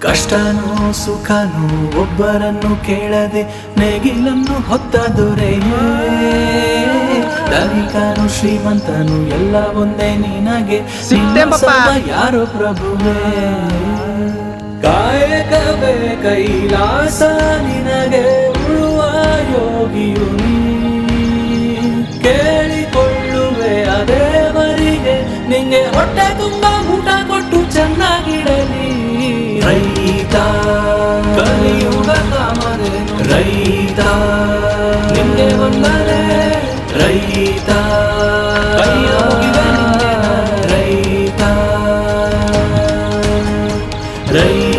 ಕಷ್ಟನೋ ಸುಖನೋ ಒಬ್ಬರನ್ನು ಕೇಳದೆ ನೇಗಿಲನ್ನು ಹೊತ್ತ ದೊರೆಯೇ. ಧನಿಕನು ಶ್ರೀಮಂತನು ಎಲ್ಲ ಒಂದೇ ನಿನಗೆ, ಯಾರೋ ಪ್ರಭುವೇ. ಕಾಯಕವೇ ಕೈಲಾಸ ನಿನಗೆ, ಉಳುವ ಯೋಗಿಯು ನೀ. ಕೇಳಿಕೊಳ್ಳುವೆ ಅದೇವರಿಗೆ, ನಿಂಗೆ ಹೊಟ್ಟೆ ತುಂಬ ಊಟ ಕೊಟ್ಟು ಚೆನ್ನಾಗಿಡಲಿ. ರೈತ ಕಲಿಯುಗ ಕಾಮಧೇನು, ರೈತ ನಿಂಗೆ ವಂದನೆ. ರೈತ ಕೈಯ ಮುಗಿವೆ ನಿಂಗೆ ನಾನು, ರೈತ ರೈತ.